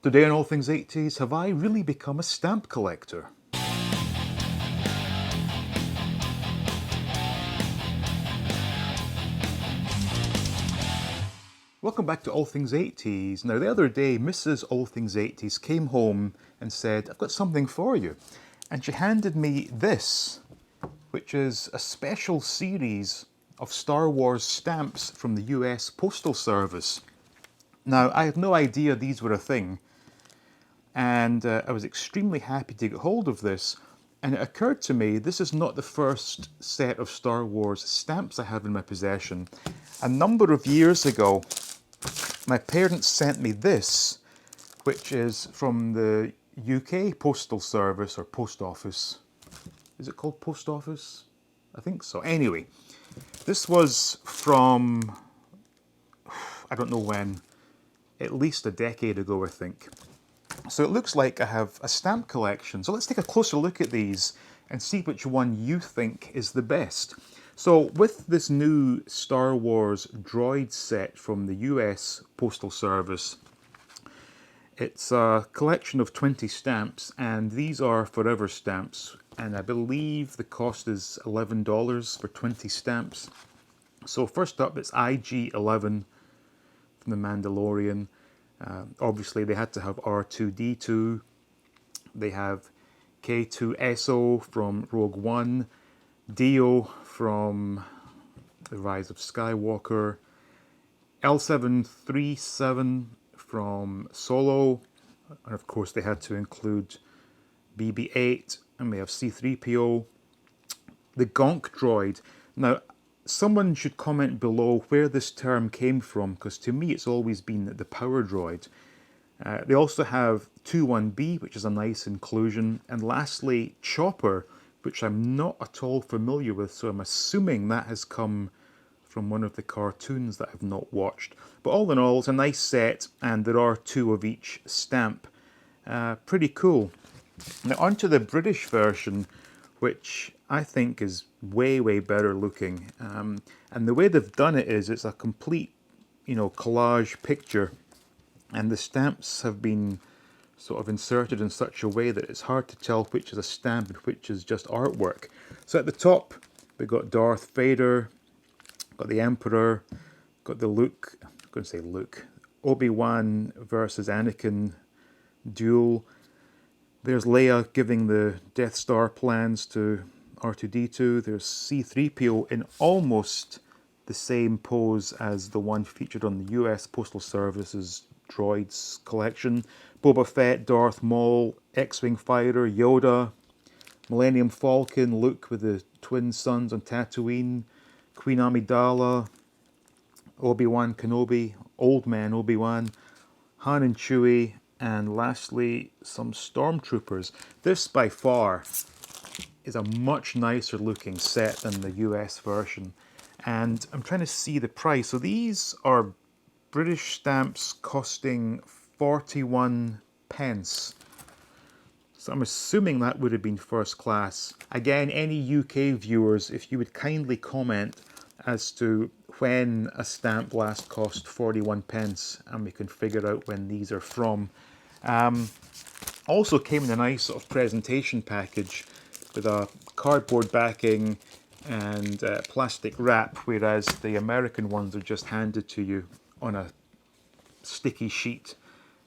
Today on All Things 80s, have I really become a stamp collector? Welcome back to All Things 80s. Now, the other day, Mrs. All Things 80s came home and said, I've got something for you. And she handed me this, which is a special series of Star Wars stamps from the US Postal Service. Now, I had no idea these were a thing, and I was extremely happy to get hold of this. And it occurred to me, this is not the first set of Star Wars stamps I have in my possession. A number of years ago, my parents sent me this, which is from the UK Postal Service, or Post Office. Is it called Post Office? I think so. Anyway, this was from, I don't know when, at least a decade ago, I think. So it looks like I have a stamp collection. So let's take a closer look at these and see which one you think is the best. So with this new Star Wars droid set from the US Postal Service, it's a collection of 20 stamps, and these are forever stamps. And I believe the cost is $11 for 20 stamps. So first up, it's IG-11 from The Mandalorian. Obviously, they had to have R2-D2. They have K2SO from Rogue One, Dio from The Rise of Skywalker, L737 from Solo, and of course they had to include BB-8, and we have C-3PO. The Gonk droid. Now, someone should comment below where this term came from, because to me it's always been the power droid. They also have 21B, which is a nice inclusion, and lastly Chopper, which I'm not at all familiar with, so I'm assuming that has come from one of the cartoons that I've not watched. But all in all, it's a nice set, and there are two of each stamp. Pretty cool. Now onto the British version, which I think is way, way better looking. And the way they've done it is it's a complete, collage picture. And the stamps have been sort of inserted in such a way that it's hard to tell which is a stamp and which is just artwork. So at the top, we've got Darth Vader, got the Emperor, got the Luke, I'm going to say Luke, Obi-Wan versus Anakin duel. There's Leia giving the Death Star plans to R2-D2. There's C-3PO in almost the same pose as the one featured on the US Postal Service's droids collection. Boba Fett, Darth Maul, X-Wing fighter, Yoda, Millennium Falcon, Luke with the twin sons on Tatooine, Queen Amidala, Obi-Wan Kenobi, Old Man Obi-Wan, Han and Chewie, and lastly some stormtroopers. This by far is a much nicer looking set than the US version, and I'm trying to see the price. So these are British stamps costing 41 pence. So I'm assuming that would have been first class. Again, any UK viewers, if you would kindly comment as to when a stamp last cost 41 pence, and we can figure out when these are from. Also came in a nice sort of presentation package with a cardboard backing and plastic wrap, whereas the American ones are just handed to you on a sticky sheet.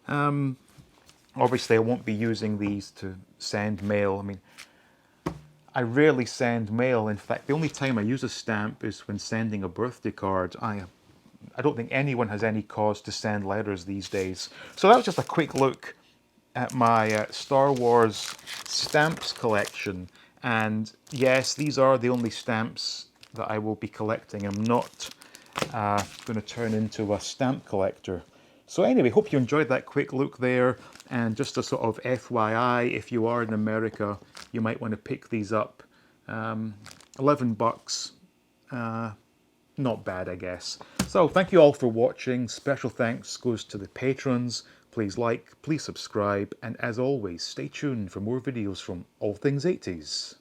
Obviously I won't be using these to send mail. I mean, I rarely send mail. In fact, the only time I use a stamp is when sending a birthday card. I don't think anyone has any cause to send letters these days. So that was just a quick look at my Star Wars stamps collection. And yes, these are the only stamps that I will be collecting. I'm not going to turn into a stamp collector. So anyway, hope you enjoyed that quick look there. And just a sort of FYI, if you are in America, you might want to pick these up. 11 bucks. Not bad, I guess. So thank you all for watching. Special thanks goes to the patrons. Please like, please subscribe, and as always, stay tuned for more videos from All Things 80s.